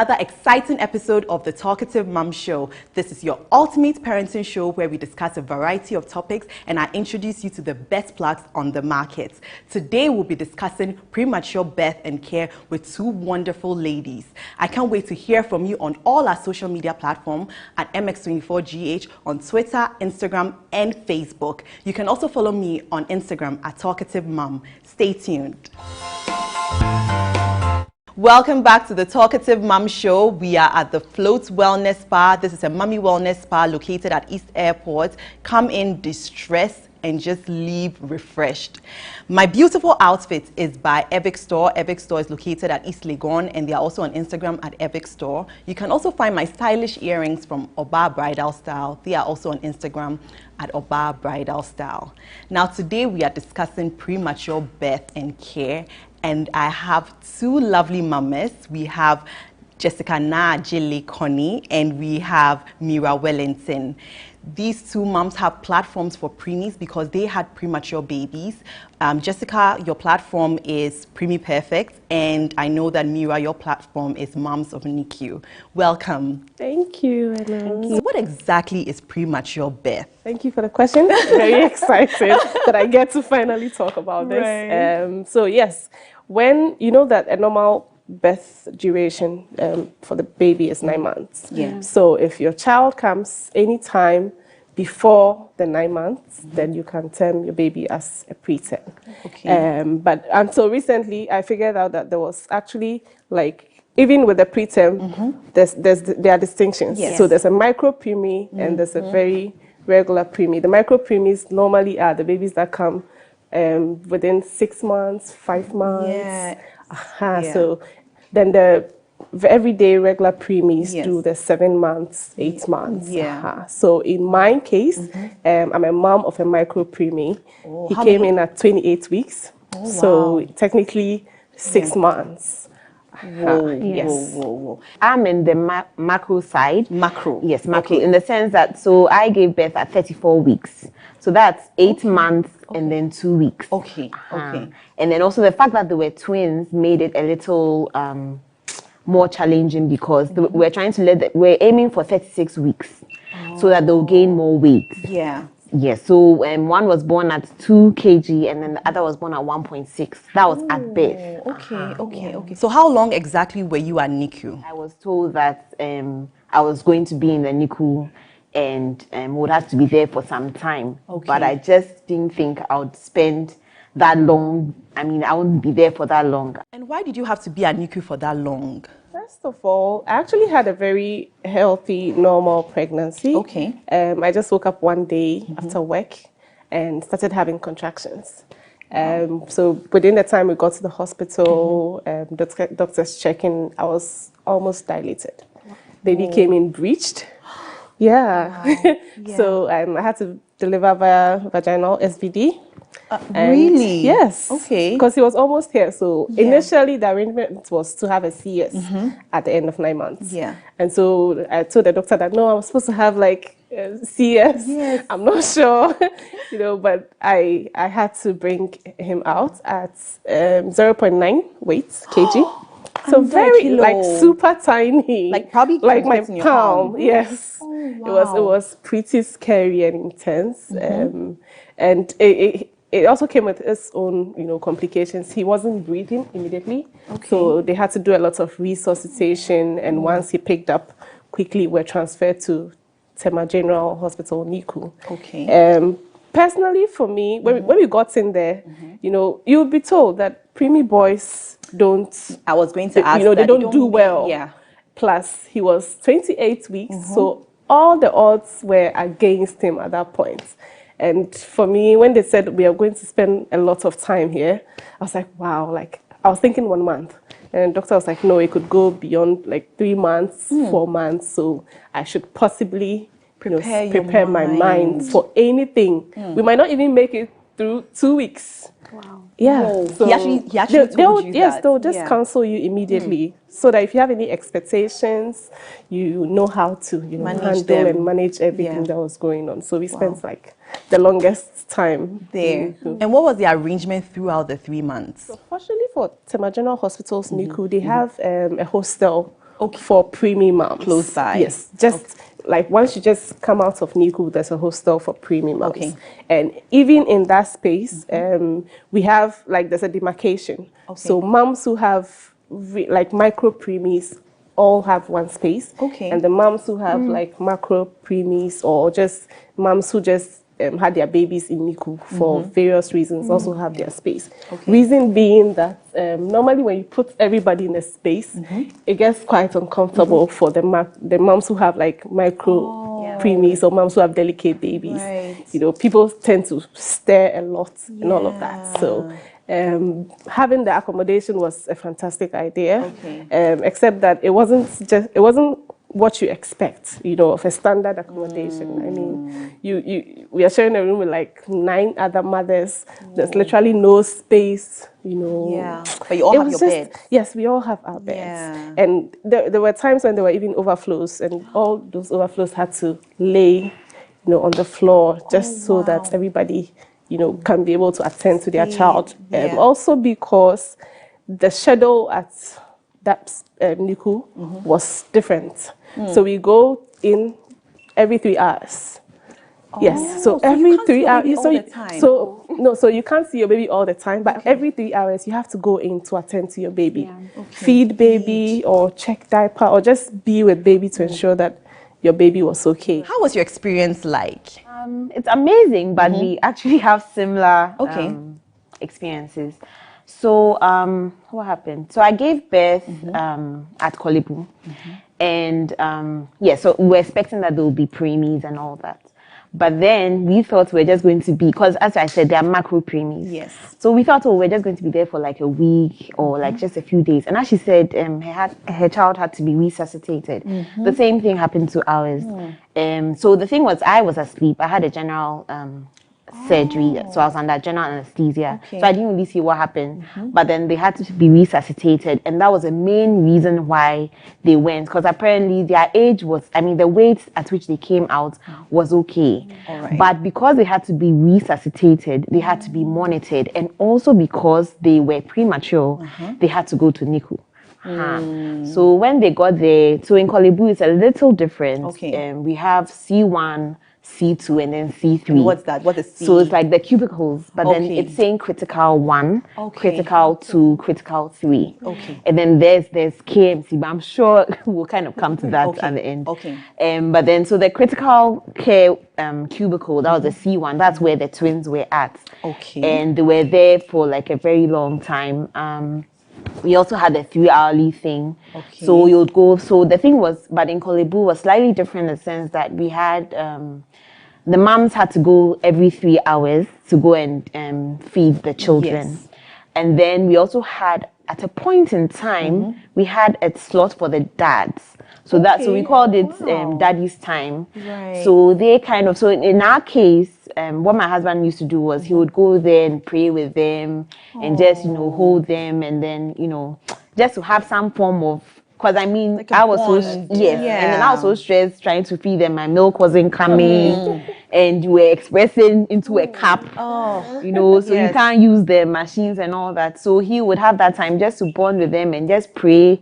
Another exciting episode of the Talkative Mom Show. This is your ultimate parenting show where we discuss a variety of topics and I introduce you to the best plugs on the market. Today we'll be discussing premature birth and care with two wonderful ladies. I can't wait to hear from you on all our social media platforms at MX24GH on Twitter, Instagram, and Facebook. You can also follow me on Instagram at Talkative Mom. Stay tuned. Welcome back to the Talkative Mom Show. We are at the Float Wellness Spa. This is a mommy wellness spa located at East Airport. Come in distressed and just leave refreshed. My beautiful outfit is by Evic Store. Evic Store is located at East Legon and they are also on Instagram at Evic Store. You can also find my stylish earrings from Oba Bridal Style. They are also on Instagram at Oba Bridal Style. Now today we are discussing premature birth and care. And I have two lovely mamas. We have Jessica Najile Connie and we have Mira Wellington. These two moms have platforms for preemies because they had premature babies. Jessica, your platform is Preemie Perfect, and I know that Mira, your platform is Moms of Nicu. Welcome. Thank you, Eno. So what exactly is premature birth? Thank you for the question. Very excited that I get to finally talk about this. Right. So yes, when you know that a normal birth duration for the baby is 9 months. Yeah. So if your child comes anytime before the 9 months, then you can term your baby as a preterm. Okay. But until recently, I figured out that there was actually even with the preterm, there are distinctions. Yes. So there's a micro preemie and there's a very regular preemie. The micro preemies normally are the babies that come within 6 months, 5 months. Yeah. Yeah. So then the everyday regular preemies do the 7 months, 8 months. Yeah. So in my case, I'm a mom of a micro preemie. Oh, he came in at 28 weeks. Oh, so wow. technically 6 months. Whoa, Yes. whoa. I'm in the macro side. Macro. Yes, macro. Okay. In the sense that, so I gave birth at 34 weeks. So that's 8 months and then 2 weeks. Okay, okay. And then also the fact that they were twins made it a little more challenging because we're trying to we're aiming for 36 weeks so that they'll gain more weight. Yeah. Yes, so one was born at 2 kg and then the other was born at 1.6. That was at birth. Okay. So how long exactly were you at Nicu? I was told that I was going to be in the Nicu and would have to be there for some time. Okay. But I just didn't think I would spend that long. I mean, I wouldn't be there for that long. And why did you have to be at Nicu for that long? First of all, I actually had a very healthy, normal pregnancy. Okay. I just woke up one day after work and started having contractions. So within the time we got to the hospital, doctors checking, I was almost dilated. Baby came in breached. Yeah. Wow. So I had to deliver via vaginal SVD. Really? Yes. Okay. Because he was almost here. So initially the arrangement was to have a CS at the end of 9 months. Yeah. And so I told the doctor that no, I was supposed to have CS. Yes. I'm not sure, but I had to bring him out at 0.9 weight kg. So very super tiny. Probably like my in your palm. Yes. Oh, wow. It was pretty scary and intense. And it also came with its own, complications. He wasn't breathing immediately. Okay. So they had to do a lot of resuscitation. And once he picked up, quickly were transferred to Tema General Hospital, Nicu. Okay. Personally, for me, when we got in there, you would be told that preemie boys don't... I was going to ask they don't do well. Yeah. Plus, he was 28 weeks, so all the odds were against him at that point. And for me, when they said we are going to spend a lot of time here, I was like, wow, I was thinking 1 month. And the doctor was like, no, it could go beyond 3 months, 4 months. So I should possibly prepare my mind for anything. We might not even make it through 2 weeks. Wow. Yeah. Whoa. So He actually told you yes, that. they'll just counsel you immediately. So that if you have any expectations, you know how to handle and manage everything that was going on. So we spent the longest time there. And what was the arrangement throughout the 3 months? So fortunately for Tema General Hospital's Nicu, they have a hostel for preemie moms. Close by. Yes, just like once you just come out of Nicu, there's a hostel for preemie moms. Okay. And even in that space, we have like there's a demarcation. Okay. So moms who have like micro preemies all have one space. Okay. And the moms who have like macro preemies or just moms who just had their babies in Nicu for various reasons also have their space. Okay. Reason being that normally when you put everybody in a space, it gets quite uncomfortable for the moms who have like micro preemies or moms who have delicate babies. Right. You know, people tend to stare a lot and all of that. So having the accommodation was a fantastic idea. Okay. Except that it wasn't what you expect, you know, of a standard accommodation. I mean, we are sharing a room with like 9 other mothers. There's literally no space, you know. Yeah, but you all have your beds. Yes, we all have our beds. Yeah. And there were times when there were even overflows, and all those overflows had to lay, you know, on the floor just so that everybody, you know, can be able to attend to their child. Also because the schedule at that Nicu was different. So we go in every 3 hours. Yes, so every 3 hours. So you can't see your baby all the time, but every 3 hours you have to go in to attend to your baby, feed baby or check diaper or just be with baby to ensure that your baby was okay. How was your experience like? It's amazing, but we actually have similar experiences. So what happened? So I gave birth at Kolebu, and so we were expecting that there would be preemies and all that. But then we thought we're just going to be, because as I said, there are macro preemies. Yes. So we thought, we're just going to be there for like a week or like just a few days. And as she said, her child had to be resuscitated. The same thing happened to ours. So the thing was, I was asleep. I had a general surgery, so I was under general anesthesia. So I didn't really see what happened. But then they had to be resuscitated, and that was the main reason why they went, because apparently their age was, I mean, the weight at which they came out was okay. But because they had to be resuscitated, they had to be monitored, and also because they were premature, they had to go to Nicu. So when they got there, so in Kolebu it's a little different. We have C1, C2, and then C3. And what's that? What is C? So it's like the cubicles, but then it's saying critical 1, critical 2, critical 3. And then there's KMC, but I'm sure we'll kind of come to that at the end. But then so the critical care cubicle, that was the C1, that's where the twins were at. And they were there for like a very long time. We also had a 3-hourly thing. So you'd go, so the thing was, but in Kolebu was slightly different in the sense that we had, the moms had to go every 3 hours to go and feed the children. And then we also had, at a point in time, we had a slot for the dads. So so we called it daddy's time. So they kind of, so in our case, what my husband used to do was he would go there and pray with them and just, you know, hold them, and then, you know, just to have some form of, because I mean, like I was and then I was so stressed trying to feed them. My milk wasn't coming, and you were expressing into a cup, you know, so you can't use the machines and all that. So he would have that time just to bond with them and just pray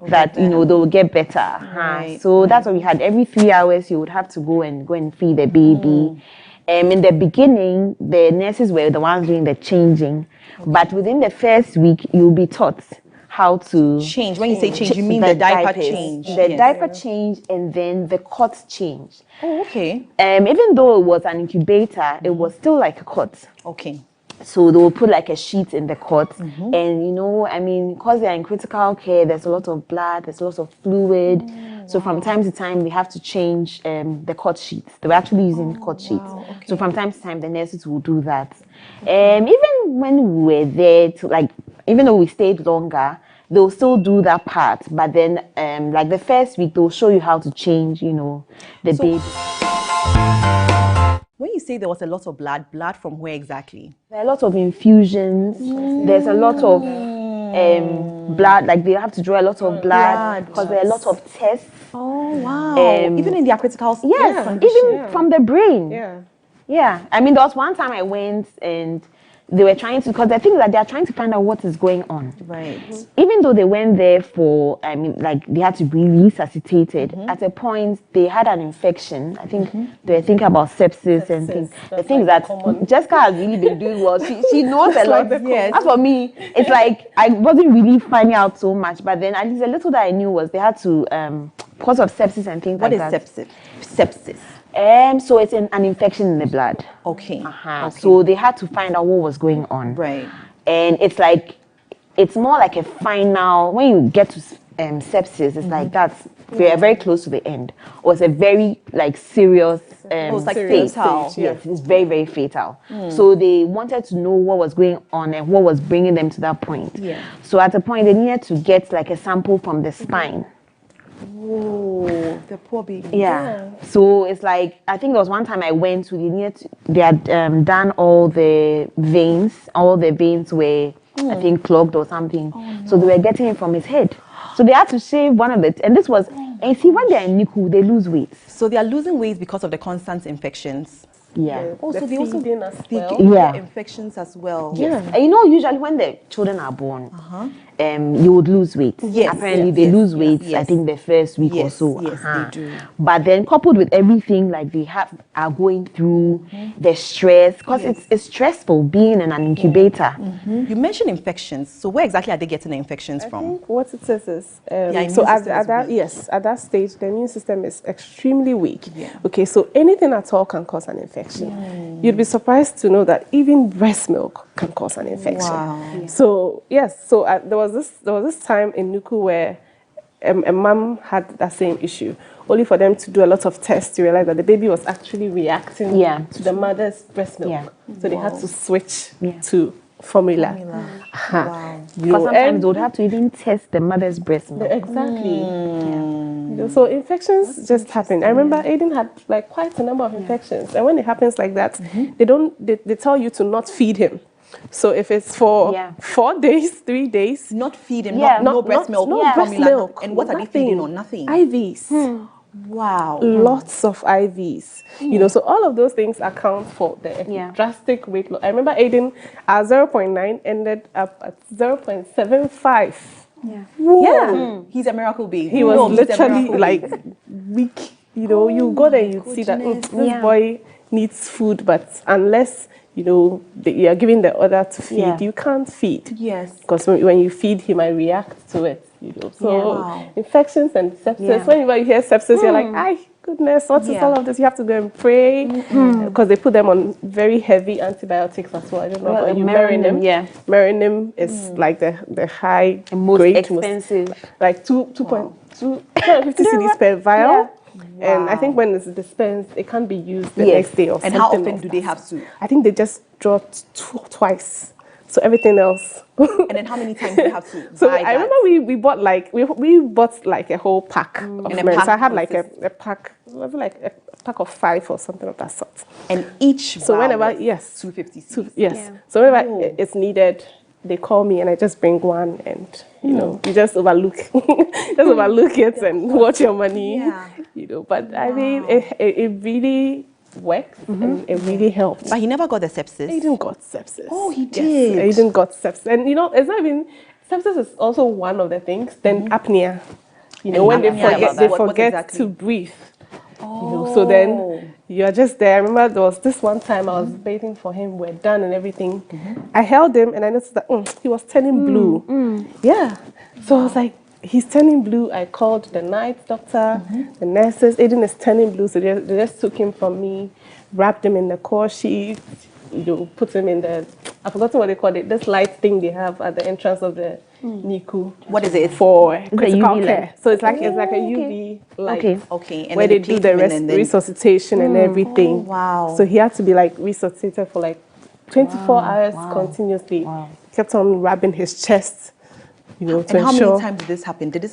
that, you know, they will get better. So that's what we had. Every 3 hours, you would have to go and feed the baby. In the beginning, the nurses were the ones doing the changing, but within the first week, you'll be taught how to change. When you say change, you mean the diaper change? The diaper change, and then the cot change. Even though it was an incubator, it was still like a cot. So they will put like a sheet in the cot, and you know, I mean, because they're in critical care, there's a lot of blood, there's a lot of fluid. So from time to time, we have to change the cot sheets. They were actually using cot sheets. So from time to time, the nurses will do that. Even when we were there, even though we stayed longer, they'll still do that part. But then, like the first week, they'll show you how to change, you know, the baby. When you say there was a lot of blood from where exactly? There are a lot of infusions. There's a lot of blood, like they have to draw a lot of blood because there are a lot of tests. Even in their critical condition. Even from the brain. I mean, there was one time I went and they were trying to, because the thing is that they are trying to find out what is going on. Right. Even though they went there for, I mean, like they had to be resuscitated. At a point, they had an infection. I think they were thinking about sepsis and things. The thing is that Jessica has really been doing well. She knows a lot. Yes. As for me, it's like I wasn't really finding out so much. But then at least a little that I knew was they had to, because of sepsis and things like that. What is sepsis? So it's an infection in the blood. Okay. Okay. So they had to find out what was going on. Right. And it's more like a final, when you get to sepsis, it's like that's very close to the end. Or it's a very like serious it's like stage. fatal. Yes, it's very, very fatal. So they wanted to know what was going on and what was bringing them to that point. Yeah. So at a point, they needed to get like a sample from the spine. Oh, the poor baby. Yeah. So it's like, I think there was one time I went to, they had done all the veins were, I think, clogged or something. Oh, no. So they were getting it from his head. So they had to shave one of it. And this was, and see, when they're in Nicu, they lose weight. So they are losing weight because of the constant infections. Yeah. Also, they also get infections as well. Yes. And you know, usually when the children are born, you would lose weight. Yes. Apparently, they lose weight. I think the first week or so. Yes, they do. But then, coupled with everything like they are going through, the stress, because it's stressful being in an incubator. You mentioned infections. So where exactly are they getting the infections from? I think what it says is so at that stage, the immune system is extremely weak. Yeah. Okay, so anything at all can cause an infection. You'd be surprised to know that even breast milk can cause an infection. Wow. Yeah. So yes, so there was this time in Nicu where a mom had that same issue. Only for them to do a lot of tests to realize that the baby was actually reacting to the mother's breast milk. Yeah. So they had to switch to formula. Wow. Because sometimes they would have to even test the mother's breast milk. Exactly. So infections just happen. I remember Aiden had like quite a number of infections, and when it happens like that, they tell you to not feed him. So if it's for 4 days, 3 days, not feed him, no breast milk, no breast milk. And what are they feeding on? Nothing. IVs. Wow. Lots of IVs. You know, so all of those things account for the drastic weight loss. I remember Aiden at 0.9 ended up at 0.75. Yeah. Yeah. He's a miracle baby. He was literally like weak. You know, you go there, you see that this boy needs food, but unless you are giving the order to feed, you can't feed. Yes. Because when you feed, he might react to it. So infections and sepsis. Whenever you hear sepsis, you're like, "Ay, goodness, what is all of this?" You have to go and pray because they put them on very heavy antibiotics as well. I don't know about you. Merinim. Merinim is like the high most grade, expensive, like 2.250 cedis per vial. Wow. And I think when it's dispensed, it can't be used the next day or something. And how often do they have to? I think they just draw twice. So everything else. And then how many times do you have to So buy I remember we bought like a whole pack of Merinim. So I had like a pack, like a pack of 5 or something of that sort. And each whenever 250. Yes. So whenever it's needed, they call me and I just bring one, and you just overlook it and watch your money. But I mean it really works and it really helps. But he never got the sepsis. He didn't got sepsis. Oh, he did. Yes, he didn't got sepsis. And it's not even sepsis is also one of the things. Then apnea. When they forget to breathe. So then you're just there. I remember there was this one time I was bathing for him. We're done and everything. I held him and I noticed that he was turning blue. Yeah. So I was like, he's turning blue. I called the night doctor, the nurses. Aiden is turning blue. So they just took him from me, wrapped him in the core sheet, put him in the, I've forgotten what they call it, this light thing they have at the entrance of the Nicu. What is it? For critical care. So it's like a UV light. Okay. And where they do the resuscitation and everything. Oh, wow. So he had to be like resuscitated for like 24 hours continuously. Wow. Kept on rubbing his chest. To ensure. How many times did this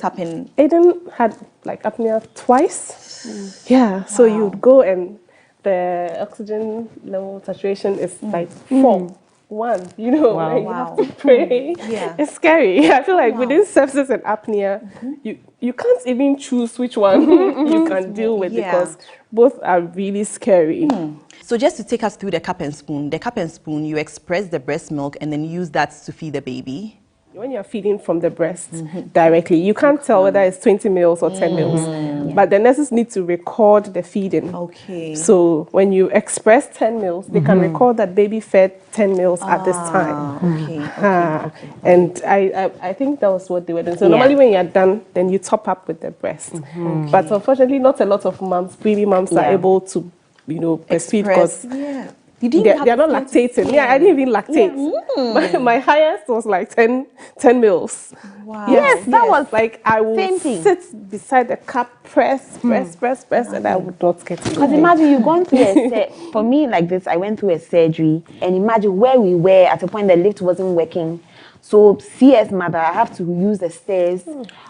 happen? Aiden had like apnea twice. Yeah. So you'd go and the oxygen level saturation is like 4. 1, you have to pray. It's scary. I feel like within sepsis and apnea, you can't even choose which one you can deal with because both are really scary. So just to take us through the cup and spoon, you express the breast milk and then use that to feed the baby. When you're feeding from the breast directly, you can't tell whether it's 20 mils or 10 mils. But the nurses need to record the feeding. Okay. So when you express 10 mils, they can record that baby fed 10 mils at this time. Okay. And I think that was what they were doing. So normally when you're done, then you top up with the breast. But unfortunately, not a lot of moms, preemie moms, are able to, breastfeed because they're not lactating. Yeah, I didn't even lactate. My highest was like 10 mils. Wow. Yes, that was like I would sit beside the cup, press, and I would not get it. Because imagine you've gone through for me like this, I went through a surgery, and imagine where we were at a point the lift wasn't working. So CS mother, I have to use the stairs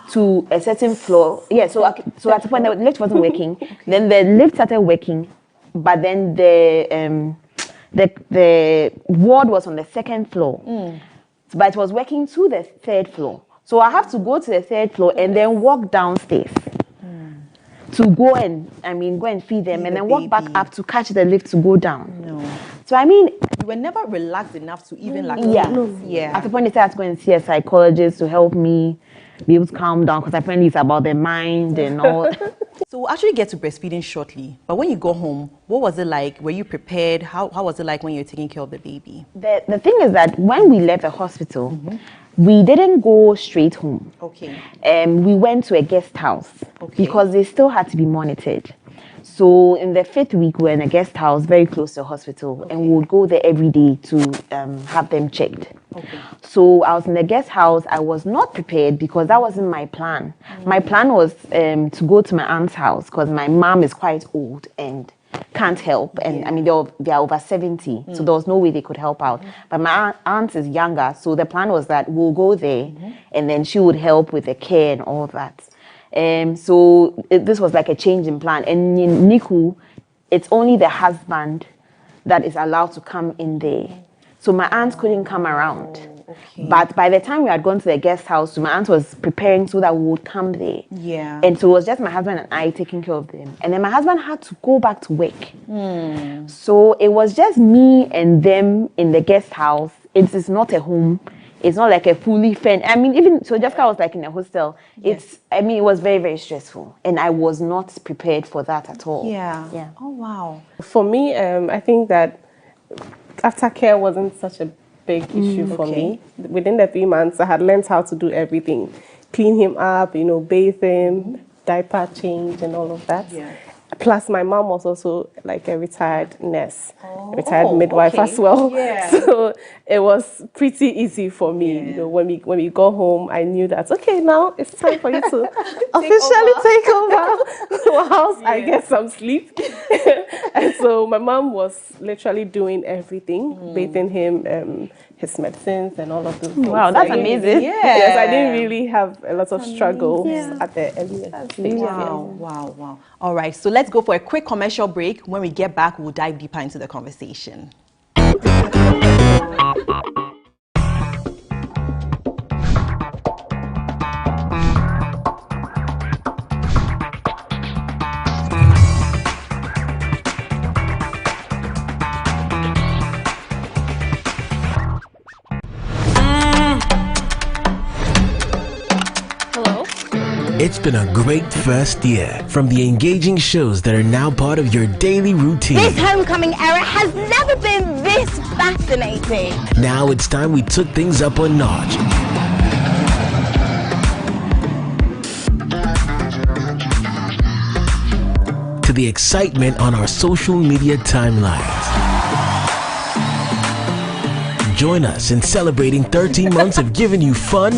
to a certain floor. Yeah, so at a point the lift wasn't working. Then the lift started working, but then the ward was on the second floor, but it was working to the third floor. So I have to go to the third floor and then walk downstairs to go and feed them, and then walk back up to catch the lift to go down. No. So you were never relaxed enough to even lactate. Yeah. At the point, I had to go and see a psychologist to help me be able to calm down, because apparently it's about the mind and all. So we'll actually get to breastfeeding shortly. But when you go home, what was it like? Were you prepared? How was it like when you were taking care of the baby? The thing is that when we left the hospital, we didn't go straight home. Okay. We went to a guest house because they still had to be monitored. So in the 5th week, we were in a guest house very close to the hospital, and we would go there every day to have them checked. Okay. So I was in the guest house. I was not prepared because that wasn't my plan. My plan was to go to my aunt's house because my mom is quite old and can't help. And they are over 70, so there was no way they could help out. But my aunt is younger, so the plan was that we'll go there and then she would help with the care and all that. So this was like a change in plan. And in Nicu, it's only the husband that is allowed to come in there. So my aunt couldn't come around. But by the time we had gone to the guest house, so my aunt was preparing so that we would come there. Yeah. And so it was just my husband and I taking care of them. And then my husband had to go back to work. So it was just me and them in the guest house. It is not a home. It's not like a fully fed. Even so, Jessica was like in a hostel. Yes. It was very, very stressful, and I was not prepared for that at all. Yeah. Oh wow. For me, I think that aftercare wasn't such a big issue for me. Within the 3 months, I had learned how to do everything: clean him up, bathe him, diaper change, and all of that. Yeah. Plus, my mom was also like a retired nurse, retired midwife as well. Yeah. So it was pretty easy for me. When we go home, I knew that now it's time for you to officially take over the house. I get some sleep. And so my mom was literally doing everything, bathing him, his medicines and all of those things. Wow, that's amazing. Yes, I didn't really have a lot of struggles at the earliest stage. Wow. All right, so let's go for a quick commercial break. When we get back, we'll dive deeper into the conversation. It's been a great first year, from the engaging shows that are now part of your daily routine. This homecoming era has never been this fascinating. Now it's time we took things up a notch. To the excitement on our social media timelines. Join us in celebrating 13 months of giving you fun,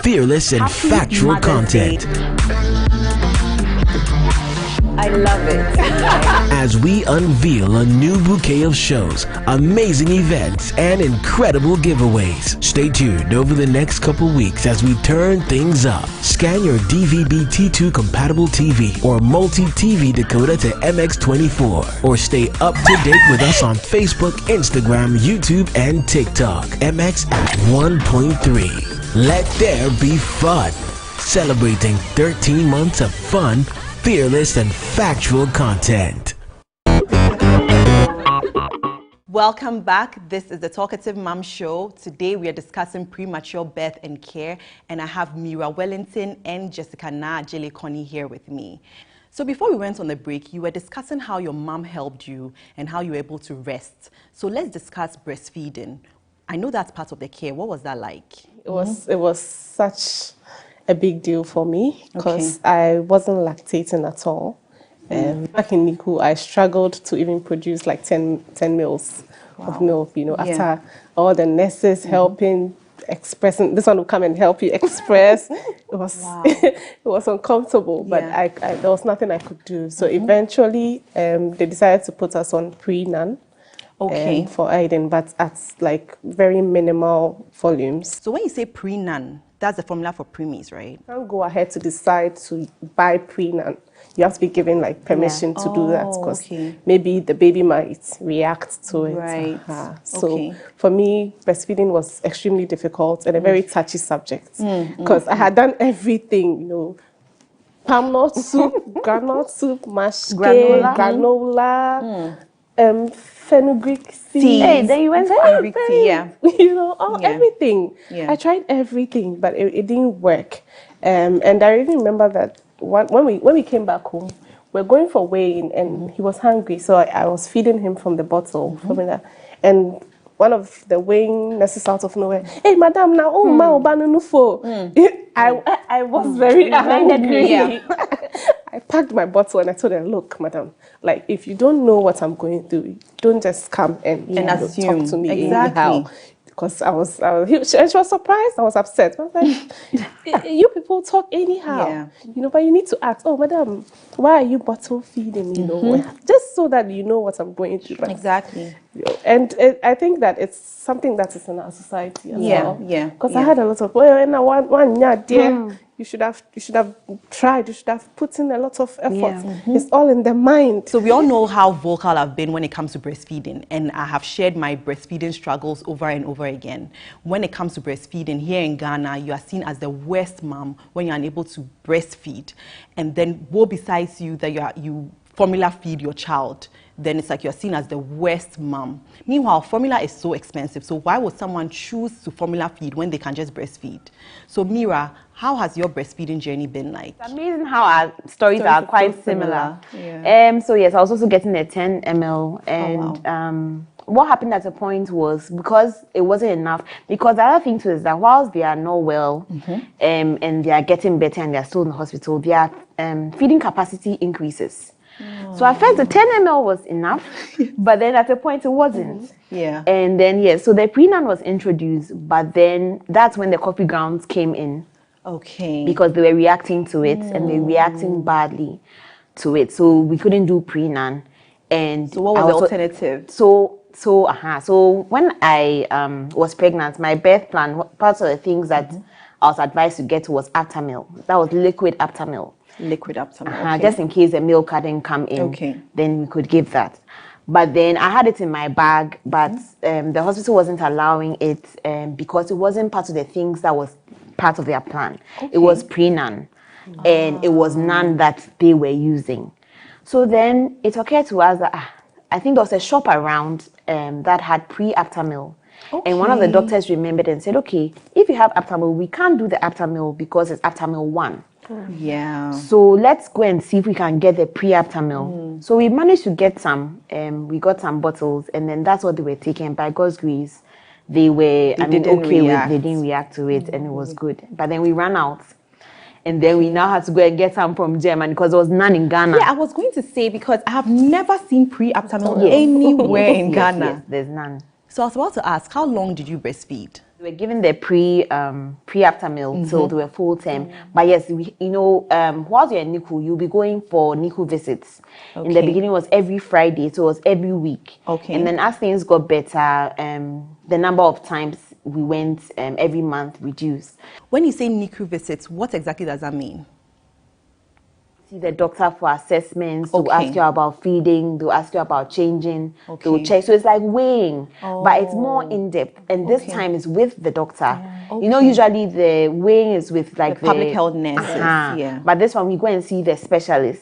fearless and factual content. I love it. As we unveil a new bouquet of shows, amazing events, and incredible giveaways. Stay tuned over the next couple weeks as we turn things up. Scan your DVB-T2 compatible TV or multi-TV decoder to MX24, or stay up to date with us on Facebook, Instagram, YouTube, and TikTok. MX at 1.3. Let there be fun. Celebrating 13 months of fun, fearless, and factual content. Welcome back. This is the Talkative Mom Show. Today we are discussing premature birth and care, and I have Mira Wellington and Jessica Jele Connie here with me. So before we went on the break, you were discussing how your mom helped you and how you were able to rest. So let's discuss breastfeeding. I know that's part of the care. What was that like? It was such a big deal for me because I wasn't lactating at all. Back in Nicu, I struggled to even produce like 10 mils of milk, after all the nurses helping, expressing, this one will come and help you express. It was it was uncomfortable, but there was nothing I could do. So eventually they decided to put us on pre-nan. For Aiden, but at like very minimal volumes. So when you say pre-nan, that's the formula for preemies, right? You can't go ahead to decide to buy pre-nan. You have to be given like permission to do that because maybe the baby might react to it. Right. So for me, breastfeeding was extremely difficult and a very touchy subject because I had done everything, palm nut soup, granite soup, mashed granola, fenugreek seeds. Hey, then you went fenugreek tea, everything. I tried everything, but it didn't work. And I even remember that when we came back home, we're going for weigh-in, and he was hungry, so I was feeding him from the bottle. And one of the weighing nurses out of nowhere, hey, madam, now, I was very angry. I packed my bottle and I told her, look, madam, like, if you don't know what I'm going through, don't just come and assume. Talk to me anyhow. Because she was surprised, I was upset. I was like, you people talk anyhow, but you need to ask, oh, madam, why are you bottle feeding, just so that you know what I'm going through. But, exactly. And I think that it's something that is in our society as well. Because I had a lot of, you should have tried, you should have put in a lot of effort. It's all in the mind. So we all know how vocal I've been when it comes to breastfeeding, and I have shared my breastfeeding struggles over and over again. When it comes to breastfeeding here in Ghana, you are seen as the worst mom when you're unable to breastfeed. And then woe besides you that you formula feed your child, then it's like you're seen as the worst mom. Meanwhile, formula is so expensive. So why would someone choose to formula feed when they can just breastfeed? So Mira, how has your breastfeeding journey been like? It's amazing how our stories are quite similar. So yes, I was also getting a 10 ml, and what happened at a point was, because it wasn't enough, because the other thing too is that whilst they are not well and they are getting better and they are still in the hospital, their feeding capacity increases. So at first the 10 ml was enough, but then at a point it wasn't. And then so the pre-nan was introduced, but then that's when the coffee grounds came in. Because they were reacting to it and they were reacting badly to it. So we couldn't do pre-nan. And so what was the alternative? So when I was pregnant, my birth plan, part of the things that I was advised to get was Aptamil. That was liquid Aptamil. Liquid Aptamil. Just in case the milk hadn't come in, then we could give that. But then I had it in my bag, but the hospital wasn't allowing it because it wasn't part of the things that was part of their plan. It was pre-nan, and it was none that they were using. So then it occurred to us that I think there was a shop around that had pre-Aptamil. And one of the doctors remembered and said, okay, if you have Aptamil, we can't do the Aptamil because it's Aptamil 1. So let's go and see if we can get the pre-Aptamil. So we managed to get some. We got some bottles, and then that's what they were taking. By God's grace, they were they didn't react to it, and it was good. But then we ran out, and then we now had to go and get some from Germany because there was none in Ghana. I was going to say, because I have never seen pre-Aptamil anywhere in Ghana. Yes, there's none. So I was about to ask, how long did you breastfeed? We were given the pre-Aptamil till they were full term. But yes, whilst you're in Nicu, you'll be going for Nicu visits. In the beginning, it was every Friday, so it was every week. And then as things got better, the number of times we went every month reduced. When you say Nicu visits, what exactly does that mean? See the doctor for assessments. They'll ask you about feeding. They'll ask you about changing. They'll check. So it's like weighing, but it's more in depth. And this time is with the doctor. Usually the weighing is with like the public health nurses. But this one we go and see the specialist,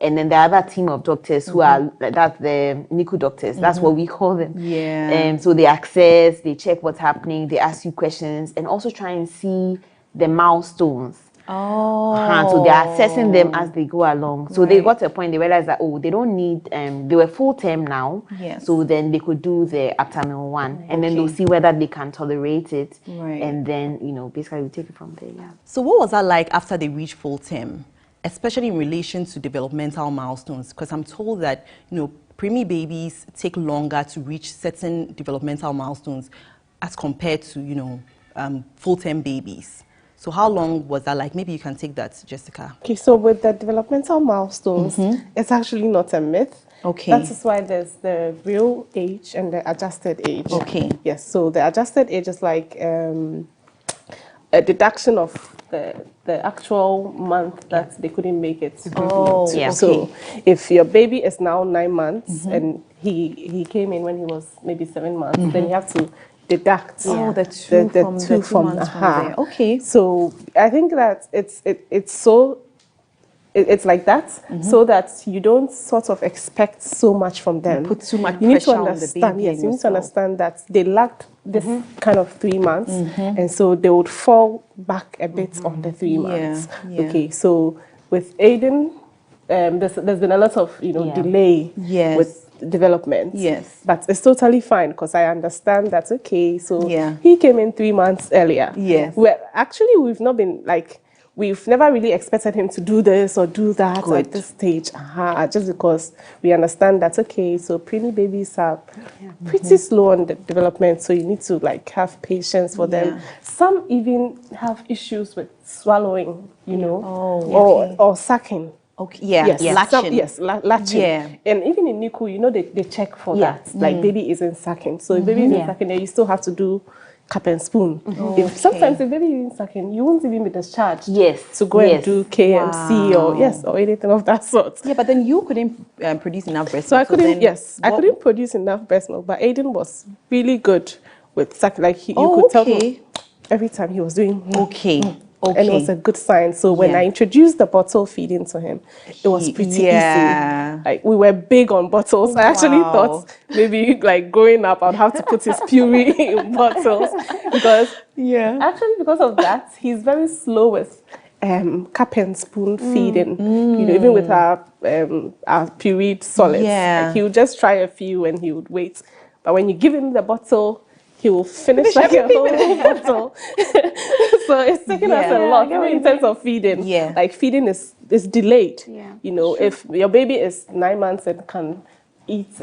And then the other team of doctors who are that's the Nicu doctors. That's what we call them. Yeah. So they access, they check what's happening, they ask you questions, and also try and see the milestones. So they are assessing them as they go along. So they got to a point, they realized that, they don't need, they were full term now. Yes. So then they could do the afternoon one. And then they'll see whether they can tolerate it. Right. And then, basically we take it from there, yeah. So what was that like after they reached full term, especially in relation to developmental milestones? Because I'm told that, preemie babies take longer to reach certain developmental milestones as compared to, full-term babies. So how long was that like? Maybe you can take that, Jessica. Okay, so with the developmental milestones, it's actually not a myth. Okay. That is why there's the real age and the adjusted age. Okay. Yes, so the adjusted age is like a deduction of the actual month that they couldn't make it. Yeah. So if your baby is now 9 months and he came in when he was maybe 7 months, then you have to deduct the two from there. Okay. So I think that it's like that, so that you don't sort of expect so much from them. Put too much you need to pressure understand, on the baby. Yes, you need to understand that they lacked this kind of 3 months, and so they would fall back a bit on the 3 months. Yeah. Okay, so with Aiden, there's been a lot of delay with development. Yes. But it's totally fine because I understand that, okay, so Yeah. he came in 3 months earlier. Yes. Well, actually, we've not been we've never really expected him to do this or do that at this stage. Just because we understand that, okay, so preemie babies are pretty slow on the development, so you need to have patience for them. Some even have issues with swallowing, or sucking. Okay. Yeah. Yes, Latching. latching. Yeah. And even in Nicu, they check for that. Like baby isn't sucking. So if baby isn't sucking, then you still have to do cup and spoon. Sometimes if baby isn't sucking, you won't even be discharged. Yes. To go and do KMC or anything of that sort. Yeah, but then you couldn't produce enough breast So milk. I couldn't. I couldn't produce enough breast milk. But Aiden was really good with sucking. You could tell me every time he was doing. Okay. And it was a good sign. So when I introduced the bottle feeding to him, it was pretty easy. We were big on bottles. I actually thought maybe growing up I'd have to put his puree in bottles because because of that he's very slow with cup and spoon feeding. Even with our pureed solids, he would just try a few and he would wait. But when you give him the bottle, he will finish a whole bottle. So it's taking us a lot, even in terms of feeding. Yeah. Feeding is delayed. Yeah. If your baby is 9 months and can eat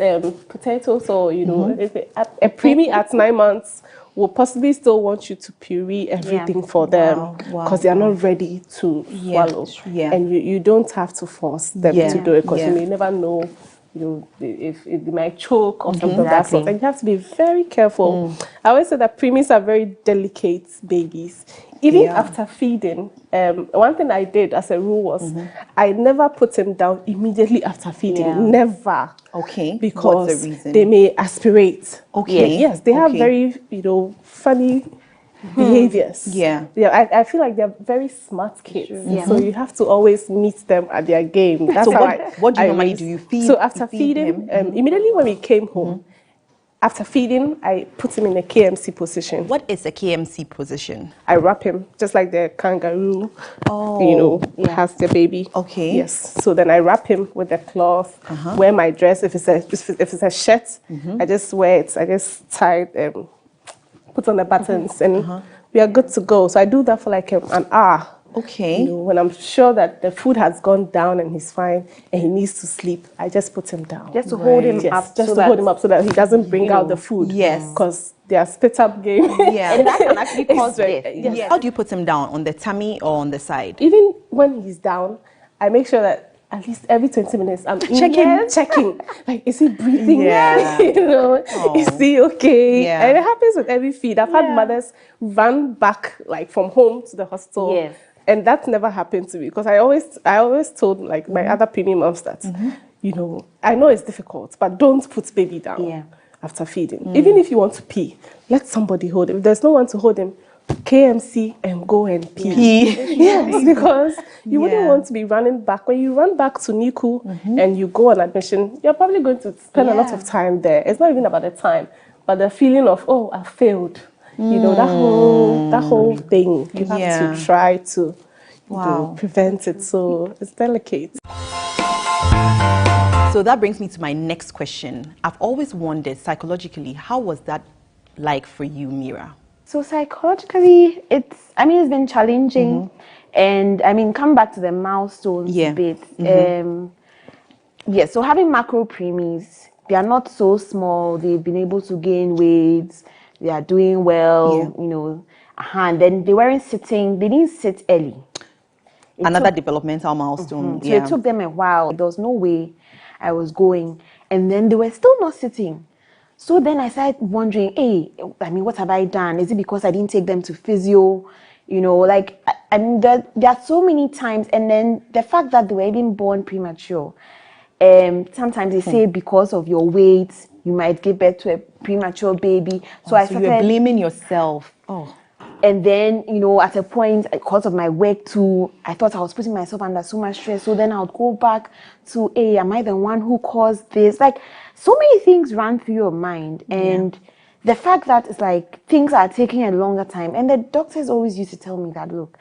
potatoes or, if a preemie at 9 months will possibly still want you to puree everything for them because they are not ready to swallow. Yeah. And you don't have to force them to do it because you may never know if it might choke or something of that sort. And you have to be very careful. I always say that preemies are very delicate babies. Even after feeding, one thing I did as a rule was I never put him down immediately after feeding. Never. Okay. Because what's the reason? they may aspirate. Okay. Yes, they have very, funny behaviors. I feel like they're very smart kids. So you have to always meet them at their game. That's what do you normally do? You feed? So after feeding, immediately when we came home, after feeding, I put him in a KMC position. What is a KMC position? I wrap him just like the kangaroo, has the baby. Okay. Yes. So then I wrap him with the cloth, wear my dress. If it's a shirt, I just wear it. I just tie put on the buttons, and we are good to go. So I do that for an hour. Okay. When I'm sure that the food has gone down and he's fine and he needs to sleep, I just put him down. Just to hold him up. Just to hold him up so that he doesn't bring out the food. Yes. Because they are spit up game. And that can actually cause death. Yes. How do you put him down? On the tummy or on the side? Even when he's down, I make sure that at least every 20 minutes I'm checking. Is he breathing? Is he okay? And it happens with every feed. I've had mothers run back from home to the hospital. And that never happened to me because I always told my other preemie moms that I know it's difficult, but don't put baby down after feeding. Even if you want to pee, let somebody hold him. If there's no one to hold him, KMC and go and pee. Yes, because you wouldn't want to be running back. When you run back to Nicu and you go on admission, you're probably going to spend a lot of time there. It's not even about the time, but the feeling of, oh, I failed. You know, that whole thing. You have to try to prevent it. So it's delicate. So that brings me to my next question. I've always wondered, psychologically, how was that like for you, Mira? So psychologically, it's been challenging. And come back to the milestones bit. So having macro preemies, they are not so small. They've been able to gain weight. They are doing well, you know. And then they weren't sitting. They didn't sit early. Another developmental milestone. So it took them a while. There was no way I was going. And then they were still not sitting. So then I started wondering, hey, what have I done? Is it because I didn't take them to physio? You know, like, there are so many times. And then the fact that they were even born premature. Sometimes they say because of your weight, you might give birth to a premature baby. So I started... you're blaming yourself. And then, you know, at a point, because of my work too, I thought I was putting myself under so much stress. So then I would go back to, hey, am I the one who caused this? Like, so many things run through your mind. And the fact that it's like things are taking a longer time. And the doctors always used to tell me that, look,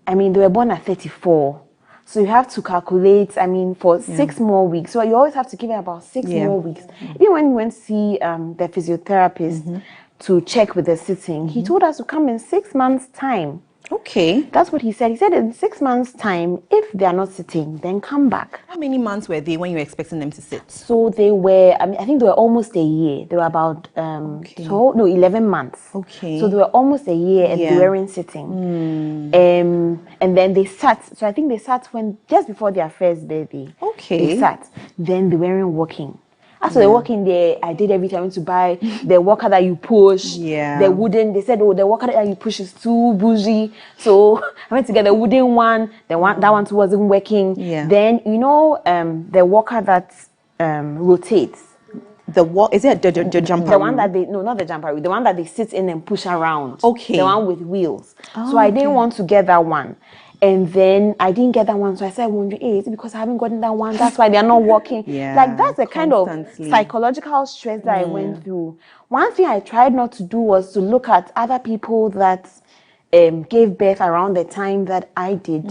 they were born at 34. So you have to calculate, for 6 more weeks. So you always have to give it about 6 more weeks. Even when we went to see the physiotherapist, to check with the sitting, he told us to come in 6 months' time. Okay. That's what he said. He said in 6 months' time, if they are not sitting, then come back. How many months were they when you were expecting them to sit? So they were, I think they were almost a year. They were about 11 months. Okay. So they were almost a year and they weren't sitting. And then they sat. So I think they sat just before their first birthday. Okay. They sat. Then they weren't walking. After they walk in there, I did everything. I went to buy the walker that you push. The wooden, they said, oh, the walker that you push is too bougie. So I went to get the wooden one. That one too wasn't working. Then, you know, the walker that rotates. Is it the jumper? The one that not the jumper, the one that they sit in and push around. Okay. The one with wheels. So I didn't want to get that one. And then I didn't get that one, so I started wondering, hey, is it because I haven't gotten that one? That's why they're not working. Like, that's the kind of psychological stress that I went through. One thing I tried not to do was to look at other people that gave birth around the time that I did,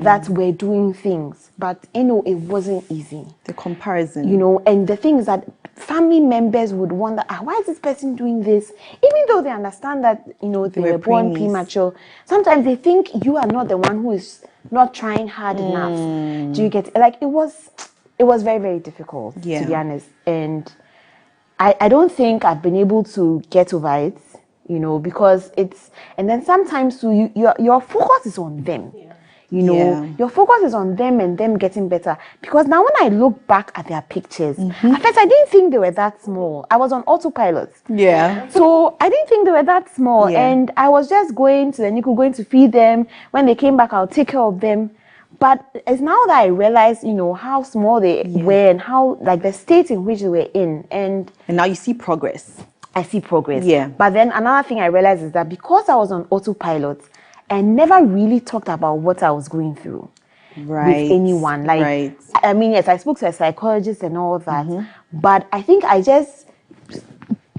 that were doing things. But, you know, it wasn't easy. The comparison. You know, and the thing is that family members would wonder, why is this person doing this? Even though they understand that, you know, they were born premature, sometimes they think you are not the one who is not trying hard enough. Do you get, like, it was very, very difficult, to be honest. And I don't think I've been able to get over it, you know, because and then sometimes too, your focus is on them. You know, your focus is on them and them getting better. Because now when I look back at their pictures, at first I didn't think they were that small. I was on autopilot. So I didn't think they were that small. And I was just going to the Nicu, going to feed them. When they came back, I'll take care of them. But it's now that I realize, you know, how small they were and how, like, the state in which they were in. And now you see progress. I see progress. But then another thing I realized is that because I was on autopilot, I never really talked about what I was going through with anyone. Like, I mean, yes, I spoke to a psychologist and all that, but I think I just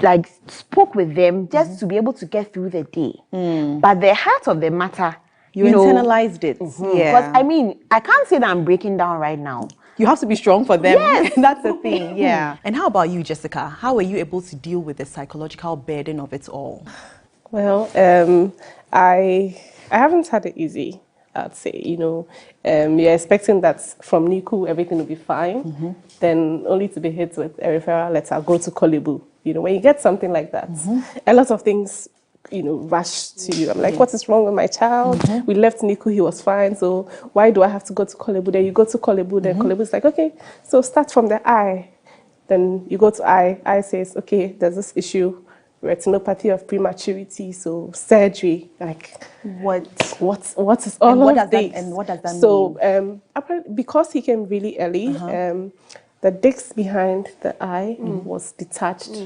like spoke with them just to be able to get through the day. But the heart of the matter, you internalized it. Because I mean, I can't say that I'm breaking down right now. You have to be strong for them. That's the thing. And how about you, Jessica? How were you able to deal with the psychological burden of it all? Well, I haven't had it easy, I'd say. You know, you're expecting that from Nicu everything will be fine, then only to be hit with a referral letter, go to Kolebu. You know, when you get something like that, a lot of things, you know, rush to you. I'm like, what is wrong with my child? We left Nicu, he was fine, so why do I have to go to Kolebu? Then you go to Kolebu, then Kolebu's like, okay, so start from the eye. Then you go to eye. Eye says, okay, there's this issue, retinopathy of prematurity, so surgery. Like, what is all of this? And what does that mean? So, because he came really early, the disc behind the eye was detached.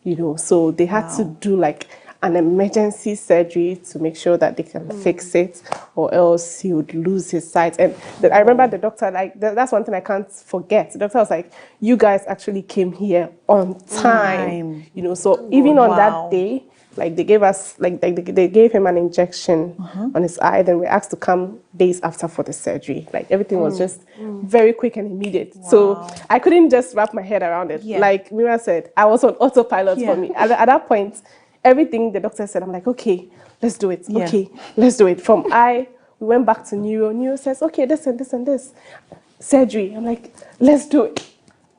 You know, so they had to do like an emergency surgery to make sure that they can fix it, or else he would lose his sight. And I remember the doctor, like, that's one thing I can't forget. The doctor was like, you guys actually came here on time. You know, so even on that day, like they gave us, like they gave him an injection on his eye. Then we asked to come days after for the surgery. Like everything was just very quick and immediate. So I couldn't just wrap my head around it. Like Mira said, I was on autopilot for me. At that point, everything the doctor said, I'm like, okay, let's do it. Okay, let's do it. From eye, we went back to neuro. Neuro says, okay, this and this and this. Surgery. I'm like, let's do it.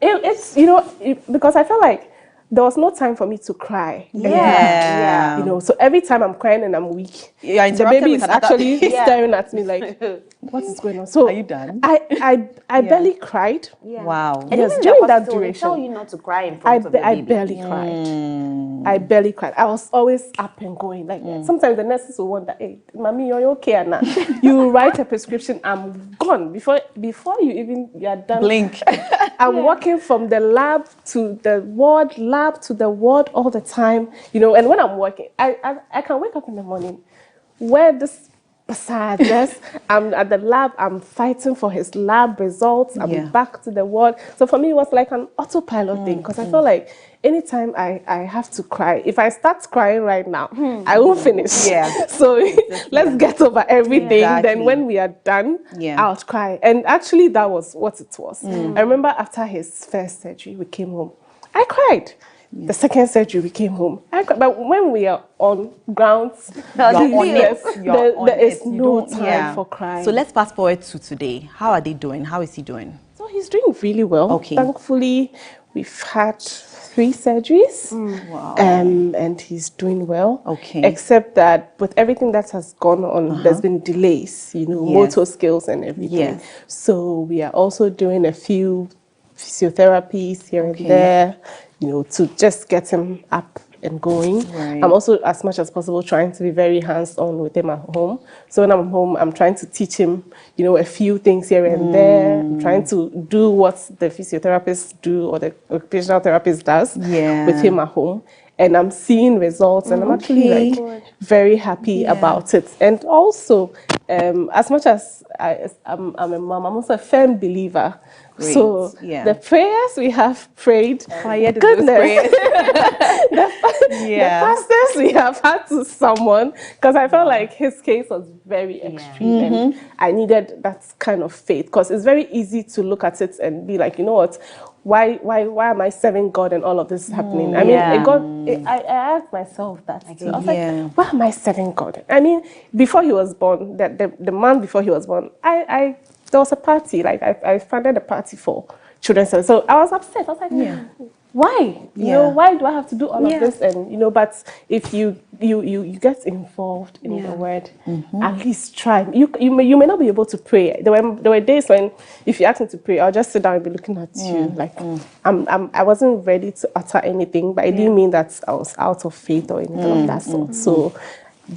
It's, you know, because I felt like there was no time for me to cry. Yeah. You know, so every time I'm crying and I'm weak, the baby is actually staring at me like, what is going on? So are you done? I barely cried. Wow. And yes, even during the that hospital, duration, they tell you not to cry in front of the baby. I barely cried. I barely cried. I was always up and going. Like sometimes the nurses will wonder, "Hey, mommy, are you okay?" And you write a prescription, I'm gone before you are done. Blink. I'm walking from the lab to the ward, lab to the ward all the time. You know, and when I'm working, I can wake up in the morning, wear this beside this. I'm at the lab, I'm fighting for his lab results. I'm back to the ward. So for me, it was like an autopilot thing, because I felt like anytime I have to cry, if I start crying right now, I won't finish. So let's get over everything. Then when we are done, I'll cry. And actually, that was what it was. I remember after his first surgery, we came home. I cried. The second surgery, we came home. But when we are on grounds, there is no time for crying. So let's fast forward to today. How are they doing? How is he doing? So he's doing really well. Okay. Thankfully, we've had 3 surgeries. Wow. And he's doing well. Okay. Except that with everything that has gone on, there's been delays, you know, motor skills and everything. So we are also doing a few physiotherapies here and there, you know, to just get him up and going. I'm also, as much as possible, trying to be very hands-on with him at home. So when I'm home, I'm trying to teach him, you know, a few things here and there. I'm trying to do what the physiotherapist do or the occupational therapist does with him at home. And I'm seeing results, and I'm actually like very happy about it. And also, as much as I'm a mom, I'm also a firm believer. Great. So the prayers we have prayed, goodness, the pastors we have had to summon, because I felt like his case was very extreme, and I needed that kind of faith, because it's very easy to look at it and be like, you know what, why am I serving God and all of this is happening? I mean, I asked myself that. I was like, why am I serving God? I mean, before he was born, the month before he was born, there was a party, like I funded a party for children's service. So I was upset. I was like, why? You know, why do I have to do all of this? And, you know, but if you get involved in the word, at least try. You may not be able to pray. There were days when, if you ask me to pray, I'll just sit down and be looking at you. Like, I wasn't ready to utter anything, but it didn't mean that I was out of faith or anything of that sort. So,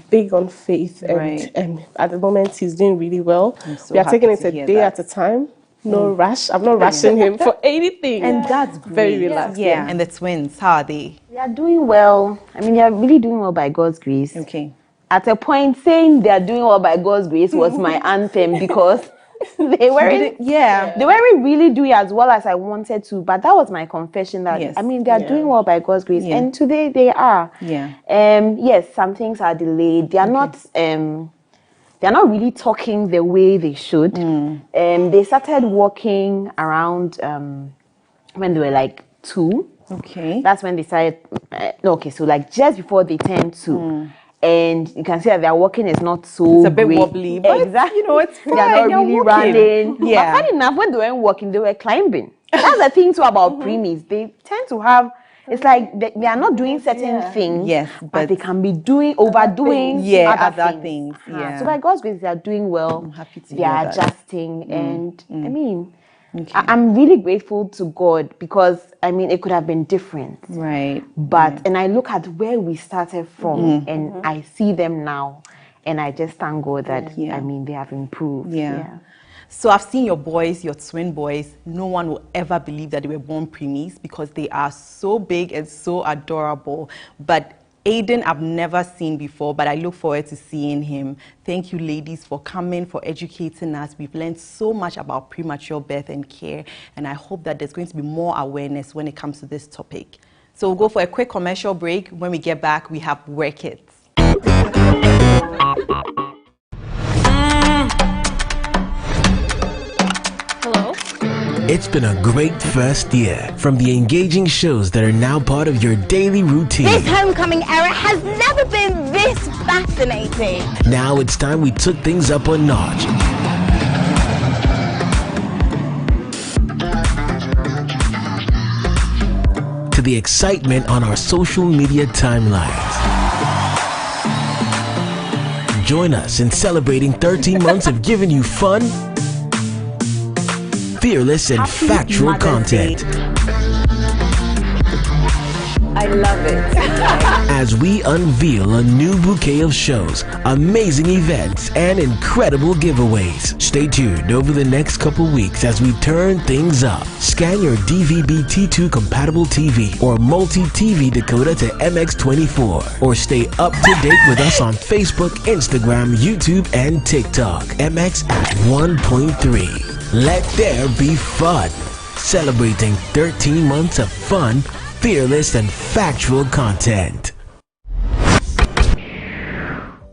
big on faith, and at the moment he's doing really well. We are taking it a day at a time. No rush. I'm not rushing him for anything. And that's great. Very relaxed. And the twins, how are they? They are doing well. I mean, they are really doing well by God's grace. Okay. At a point, saying they are doing well by God's grace was my anthem, because they weren't really doing as well as I wanted to. But that was my confession that I mean, they are doing well by God's grace, and today they are. Yes, some things are delayed. They are not. They're not really talking the way they should. They started walking around when they were like 2. Okay. That's when they started. So like just before they turned 2. And you can see that their walking is not so It's a bit great. wobbly, but you know, it's fine. They're not really running. But funny enough, when they weren't walking, they were climbing. That's the thing too about preemies. They tend to have, it's like they are not doing certain things, but they can be overdoing other things. So by God's grace, they are doing well. I'm happy to they hear are that. adjusting, and I mean, I'm really grateful to God, because I mean, it could have been different, But and I look at where we started from, and I see them now, and I just thank God that I mean, they have improved. So I've seen your boys, your twin boys. No one will ever believe that they were born preemies, because they are so big and so adorable. But Aiden, I've never seen before, but I look forward to seeing him. Thank you, ladies, for coming, for educating us. We've learned so much about premature birth and care, and I hope that there's going to be more awareness when it comes to this topic. So we'll go for a quick commercial break. When we get back, we have Work It. Hello? It's been a great first year, from the engaging shows that are now part of your daily routine. This homecoming era has never been this fascinating. Now it's time we took things up a notch. To the excitement on our social media timelines. Join us in celebrating 13 months of giving you fun, fearless and factual content. I love it. As we unveil a new bouquet of shows, amazing events, and incredible giveaways. Stay tuned over the next couple weeks as we turn things up. Scan your DVB-T2 compatible TV or multi-TV decoder to MX24, or stay up to date with us on Facebook, Instagram, YouTube, and TikTok. MX at 1.3. Let there be fun. Celebrating 13 months of fun, fearless and factual content.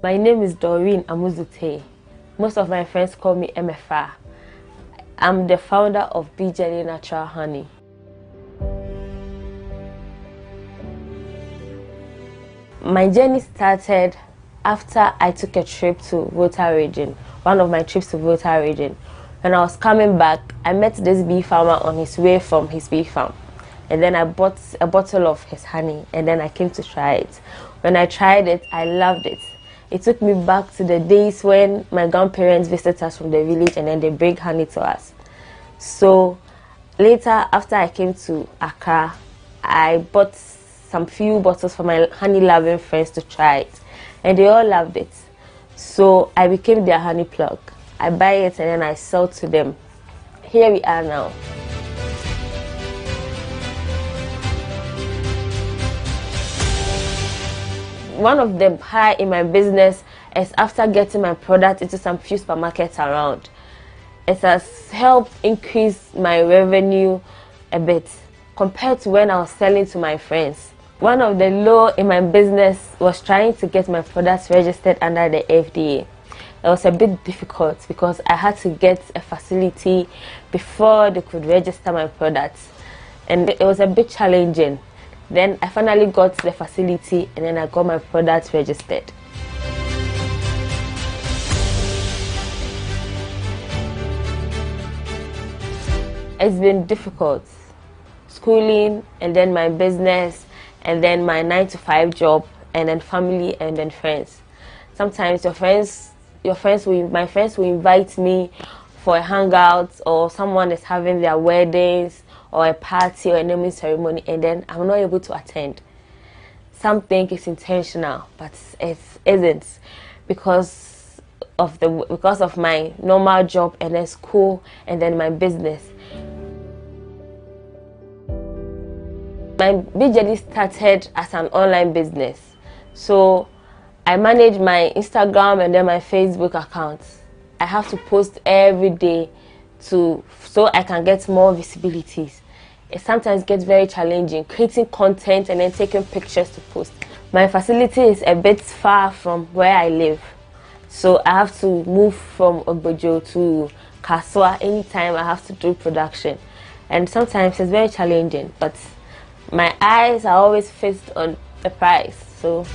My name is Doreen Amuzute. Most of my friends call me MFA. I'm the founder of BJD Natural Honey. My journey started after I took a trip to Volta region, one of my trips to Volta region. When I was coming back, I met this bee farmer on his way from his bee farm. And then I bought a bottle of his honey, and then I came to try it. When I tried it, I loved it. It took me back to the days when my grandparents visited us from the village, and then they bring honey to us. So later, after I came to Accra, I bought some few bottles for my honey-loving friends to try it, and they all loved it. So I became their honey plug. I buy it and then I sell to them. Here we are now. One of the high in my business is after getting my product into some few supermarkets around. It has helped increase my revenue a bit compared to when I was selling to my friends. One of the low in my business was trying to get my products registered under the FDA. It was a bit difficult because I had to get a facility before they could register my products, and it was a bit challenging. Then I finally got the facility, and then I got my products registered. It's been difficult. Schooling, and then my business, and then my 9-to-5 job, and then family, and then friends. Sometimes my friends will invite me for a hangout, or someone is having their weddings, or a party or a naming ceremony, and then I'm not able to attend. Some think it's intentional, but it isn't, because of my normal job, and then school, and then my business. My BJD started as an online business, so I manage my Instagram and then my Facebook accounts. I have to post every day so I can get more visibilities. It sometimes gets very challenging creating content and then taking pictures to post. My facility is a bit far from where I live, so I have to move from Obojo to Kaswa anytime I have to do production, and sometimes it's very challenging, but my eyes are always fixed on the price. So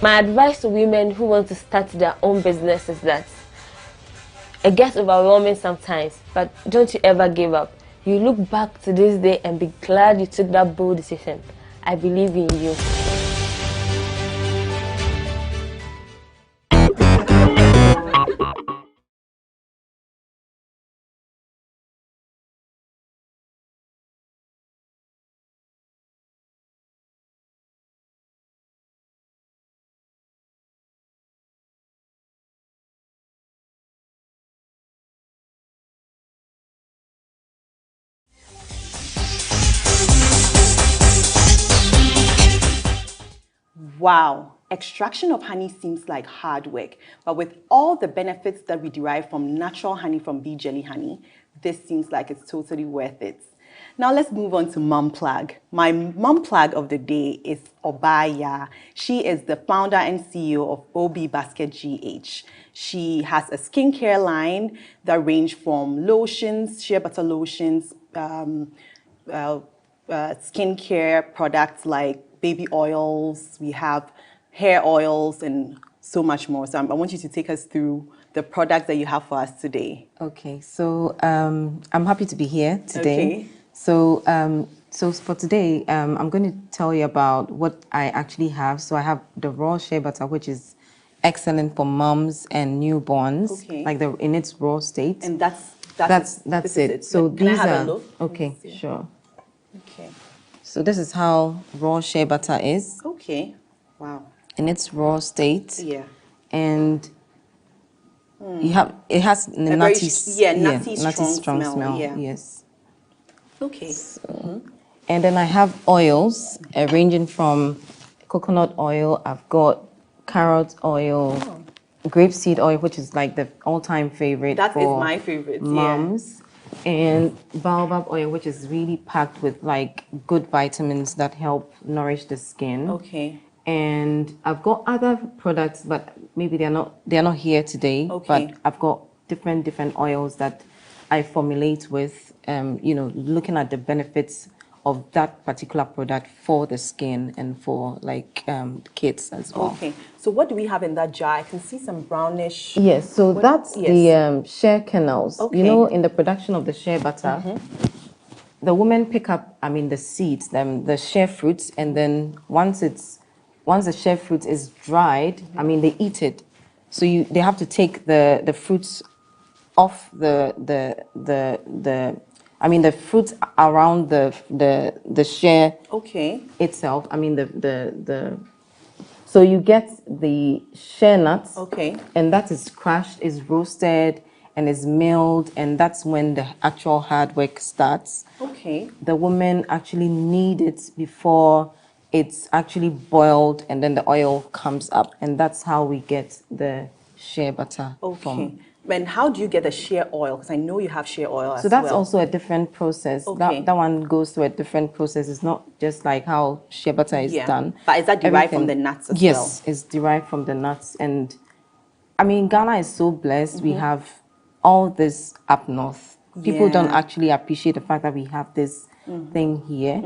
my advice to women who want to start their own business is that it gets overwhelming sometimes, but don't you ever give up. You look back to this day and be glad you took that bold decision. I believe in you. Wow. Extraction of honey seems like hard work, but with all the benefits that we derive from natural honey from bee jelly honey, this seems like it's totally worth it. Now let's move on to Mom Plug. My Mom Plug of the day is Obaya. She is the founder and CEO of OB Basket GH. She has a skincare line that range from lotions, shea butter lotions, skincare products like baby oils. We have hair oils and so much more. So I want you to take us through the products that you have for us today. Okay, so I'm happy to be here today. Okay. So for today, I'm going to tell you about what I actually have. So I have the raw shea butter, which is excellent for moms and newborns, like in its raw state. And that's it. So Can these I have are a look? okay, sure. Okay. So this is how raw shea butter is. Okay. Wow. In its raw state. Yeah. And it has a nutty, strong smell. Yeah. Yes. Okay. So, and then I have oils ranging from coconut oil. I've got carrot oil, grapeseed oil, which is like the all-time favorite. That for is my favorite. moms. Yeah. And baobab oil, which is really packed with like good vitamins that help nourish the skin. Okay. And I've got other products, but maybe they're not here today. Okay. But I've got different oils that I formulate with, looking at the benefits of that particular product for the skin and for like kids as well. Okay. So what do we have in that jar? I can see some brownish. Yes. So that's the shea kernels. Okay. You know, in the production of the shea butter, the women pick up, the seeds, the shea fruits, and then once the shea fruit is dried, they eat it. So they have to take the fruits off the fruits around the shea itself. So you get the shea nuts. Okay. And that is crushed, is roasted, and is milled, and that's when the actual hard work starts. Okay. The women actually knead it before it's actually boiled, and then the oil comes up, and that's how we get the shea butter. Okay. And how do you get the shea oil? Because I know you have shea oil as well. So that's also a different process. Okay. That one goes through a different process. It's not just like how shea butter is done. But is that derived from the nuts as well? Yes, it's derived from the nuts. And Ghana is so blessed. We have all this up north. People don't actually appreciate the fact that we have this thing here,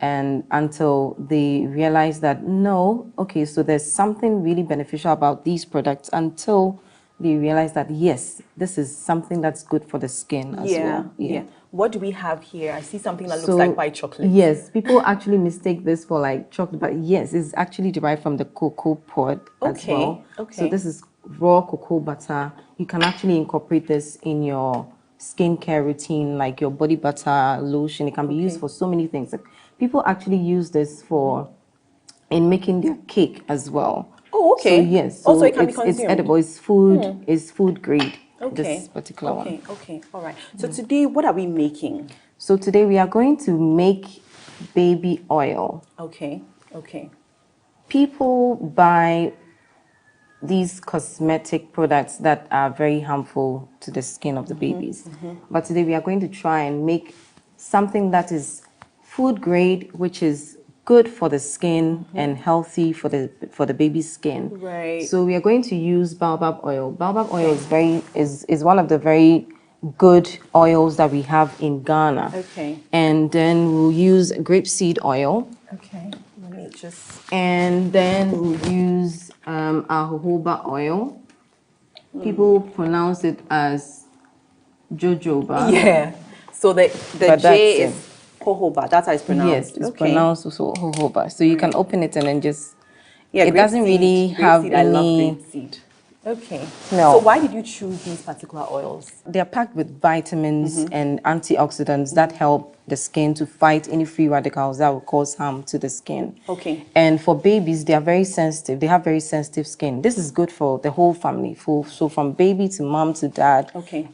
and until they realize that so there's something really beneficial about these products, until they realize that yes, this is something that's good for the skin as well. Yeah. What do we have here? I see something that looks like white chocolate. Yes, people actually mistake this for like chocolate, but yes, it's actually derived from the cocoa pod as well. Okay. So this is raw cocoa butter. You can actually incorporate this in your skincare routine, like your body butter, lotion. It can be used for so many things. People actually use this in making their cake as well. Oh, okay. So yes, also it can be consumed. It's edible. It's food. It's food grade. This particular one. Okay. All right. So today, what are we making? So today we are going to make baby oil. Okay. People buy these cosmetic products that are very harmful to the skin of the babies. But today we are going to try and make something that is food grade, which is good for the skin and healthy for the baby's skin. Right. So we are going to use baobab oil. Baobab oil is one of the very good oils that we have in Ghana. Okay. And then we'll use grapeseed oil. Okay. Let me just. And then we'll use our jojoba oil. People pronounce it as jojoba. Yeah. So the J is jojoba. That's how it's pronounced. Yes, it's pronounced also jojoba. So you can open it and then just. Yeah, it doesn't really have any. I love grapeseed. Okay. No. So why did you choose these particular oils? They're packed with vitamins and antioxidants that help the skin to fight any free radicals that will cause harm to the skin. Okay. And for babies, they are very sensitive. They have very sensitive skin. This is good for the whole family. So from baby to mom to dad,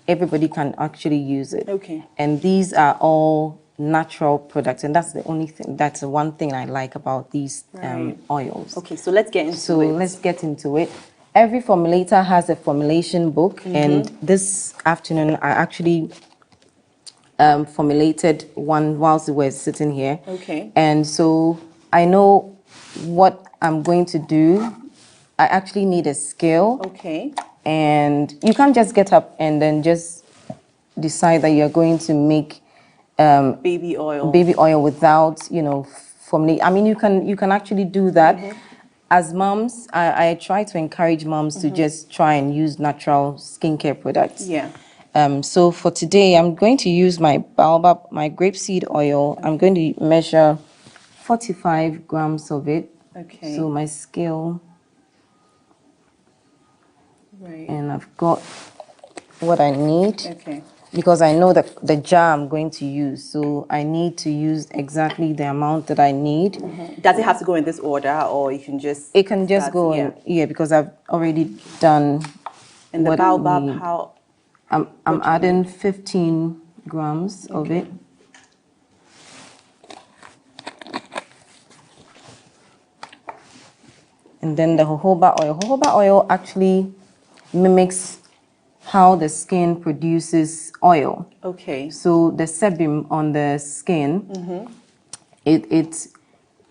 everybody can actually use it. Okay. And these are all natural products, and that's the only thing. That's the one thing I like about these oils. Okay, so let's get into it. So let's get into it. Every formulator has a formulation book, and this afternoon I actually formulated one whilst we were sitting here. Okay. And so I know what I'm going to do. I actually need a scale. Okay. And you can't just get up and then just decide that you're going to make baby oil without, formulate. I mean, you can actually do that. As moms, I try to encourage moms to just try and use natural skincare products. Yeah. So for today, I'm going to use my grapeseed oil. I'm going to measure 45 grams of it. Okay. So my scale. Right. And I've got what I need. Okay. Because I know the jar I'm going to use. So I need to use exactly the amount that I need. Does it have to go in this order, or you can just... It can just go in, because I've already done. And the baobab, how... I'm adding 15 grams of it. And then the jojoba oil. Jojoba oil actually mimics how the skin produces oil. Okay. So the sebum on the skin, it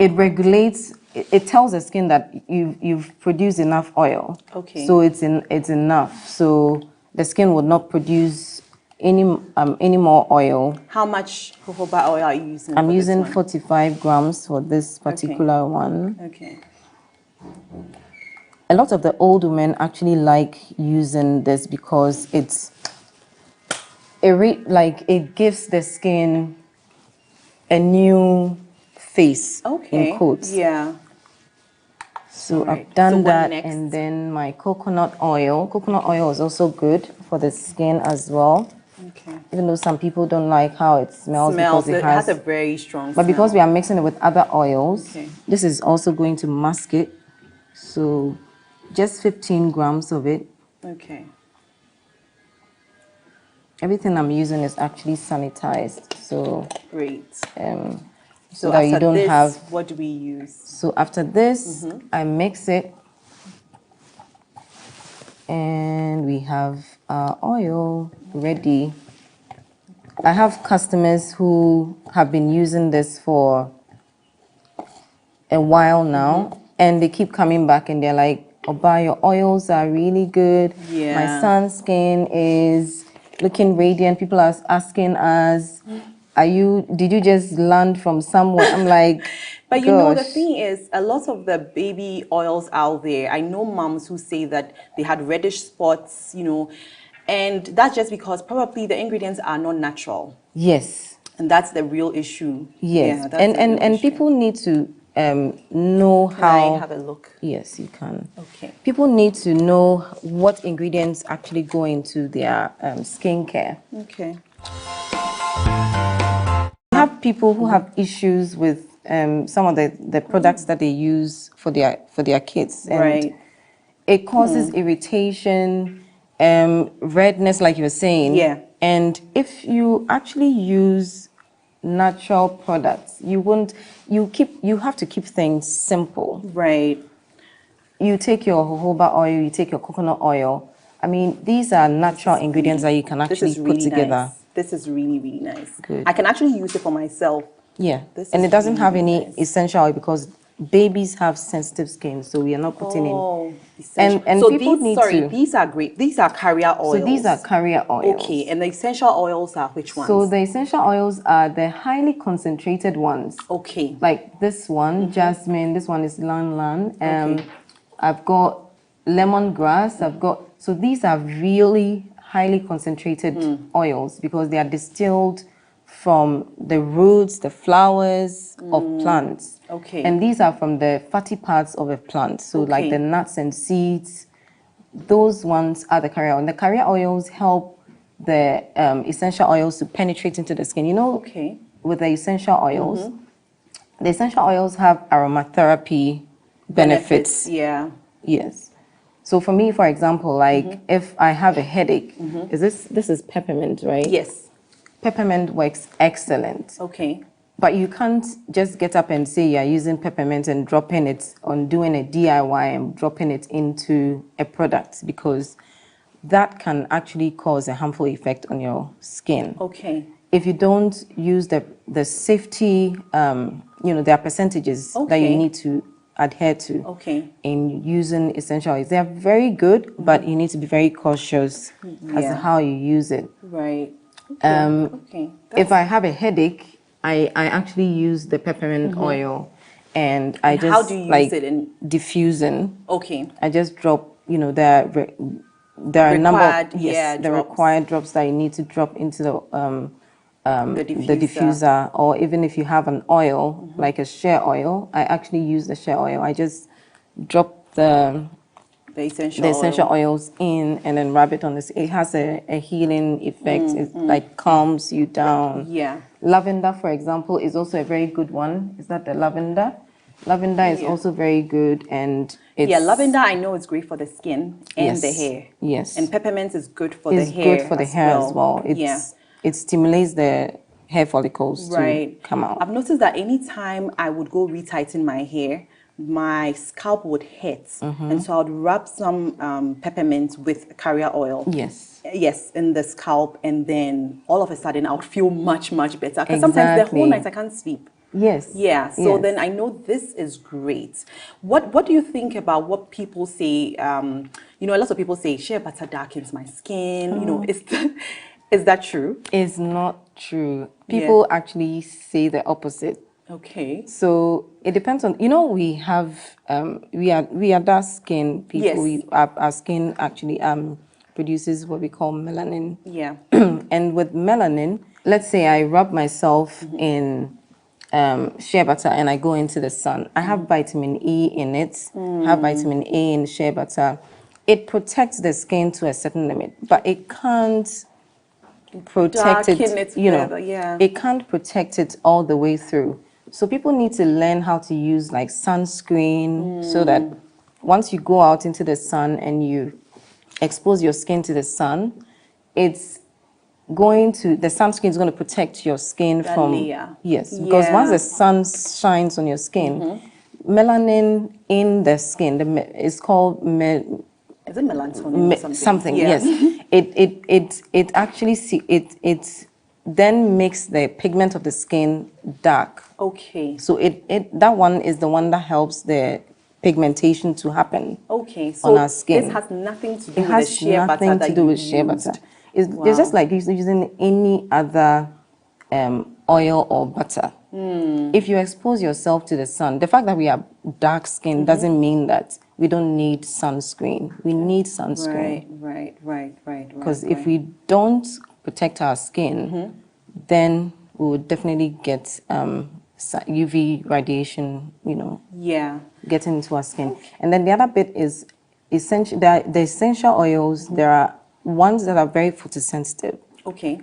regulates. It tells the skin that you've produced enough oil. Okay. So it's enough. So the skin will not produce any more oil. How much jojoba oil are you using? I'm using 45 grams for this particular one. Okay. A lot of the old women actually like using this because it gives the skin a new face. Okay. In quotes. Yeah. So I've done that, and then my coconut oil. Coconut oil is also good for the skin as well. Okay. Even though some people don't like how it smells because it has a very strong smell. But because we are mixing it with other oils, this is also going to mask it. So just 15 grams of it. Okay. Everything I'm using is actually sanitized. So great. So that you don't have. What do we use? So after this, I mix it, and we have our oil ready. I have customers who have been using this for a while now, and they keep coming back, and they're like, "Oba, your oils are really good. Yeah. My son's skin is looking radiant." People are asking us, did you just land from somewhere? I'm like, but you know, the thing is, a lot of the baby oils out there, I know moms who say that they had reddish spots, and that's just because probably the ingredients are not natural. Yes. And that's the real issue. Yes. Yeah, and people need to know how. Can I have a look? Yes, you can. Okay. People need to know what ingredients actually go into their skincare. Okay. I have people who have issues with some of the products that they use for their kids, and it causes irritation, redness, like you were saying. Yeah. And if you actually use natural products, you have to keep things simple. Right. You take your jojoba oil, you take your coconut oil. I mean, these are natural ingredients that you can actually put together. Nice. This is really, really nice. Good. I can actually use it for myself. Yeah. And it doesn't have any essential oil because babies have sensitive skin, so we are not putting in. And so people need to. These are great. These are carrier oils. So these are carrier oils. Okay, and the essential oils are which ones? So the essential oils are the highly concentrated ones. Okay. Like this one, jasmine. This one is lan lan. I've got lemongrass. So these are really highly concentrated oils because they are distilled from the roots, the flowers of plants. Okay. And these are from the fatty parts of a plant. So like the nuts and seeds, those ones are the carrier oil. And the carrier oils help the essential oils to penetrate into the skin. With the essential oils, the essential oils have aromatherapy benefits. Yeah. Yes. So for me, for example, like if I have a headache, this is peppermint, right? Yes. peppermint works excellent. Okay. But you can't just get up and say you're using peppermint and dropping it on doing a DIY and dropping it into a product, because that can actually cause a harmful effect on your skin. Okay. If you don't use the safety, there are percentages that you need to adhere to in using essential oils. They are very good, but you need to be very cautious as to how you use it. Right. If I have a headache, I actually use the peppermint oil, and I just how do you use it in diffusing? Okay. I just drop. There are a number of the required drops that you need to drop into the diffuser, or even if you have an oil like a shea oil, I actually use the shea oil. I just drop the essential oils in and then rub it on this. It has a healing effect. It like calms you down. Yeah. Lavender, for example, is also a very good one. Is that the lavender? Lavender is also very good, and it's... Yeah, lavender I know is great for the skin and the hair. Yes. And peppermint is good for the hair. It's good for the hair as well. It stimulates the hair follicles to come out. I've noticed that anytime I would go retighten my hair, my scalp would hit, and so I would rub some peppermint with carrier oil. Yes, in the scalp, and then all of a sudden I would feel much better. Because sometimes the whole night I can't sleep. Yeah. So then I know this is great. What do you think about what people say? A lot of people say shea butter darkens my skin. Is that true? It's not true. People actually say the opposite. Okay. So it depends on, we have, we are dark skin people. Yes. Our skin actually produces what we call melanin. Yeah. And with melanin, let's say I rub myself in shea butter and I go into the sun. I have vitamin E in it. I have vitamin A in shea butter. It protects the skin to a certain limit, but it can't protect it. It can't protect it all the way through. So people need to learn how to use like sunscreen, so that once you go out into the sun and you expose your skin to the sun, the sunscreen is going to protect your skin from layer. Yes, because once the sun shines on your skin, melanin in the skin is called is it melatonin or something? Yes. It actually it then makes the pigment of the skin dark. Okay. So that one is the one that helps the pigmentation to happen. Okay. So on our skin. This has nothing to do with the shea butter that you used. Shea butter. It's just like using any other oil or butter. If you expose yourself to the sun, the fact that we have dark skin doesn't mean that we don't need sunscreen. We need sunscreen. Right. Because if we don't protect our skin, then we would definitely get UV radiation, getting into our skin. And then the other bit is essential. The essential oils, there are ones that are very photosensitive. Okay.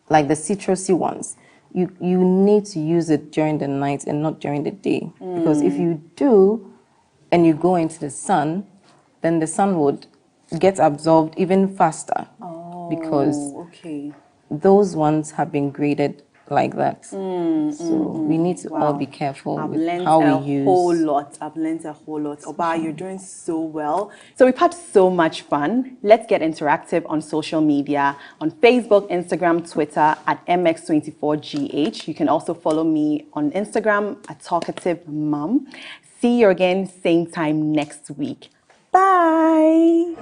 Like the citrusy ones. You need to use it during the night and not during the day. Because if you do, and you go into the sun, then the sun would get absorbed even faster. Because those ones have been graded like that. So we need to all be careful with how we use. I've learned a whole lot. Oba, you're doing so well. So we've had so much fun. Let's get interactive on social media, on Facebook, Instagram, Twitter at MX24GH. You can also follow me on Instagram at Talkative Mom. See you again, same time next week. Bye.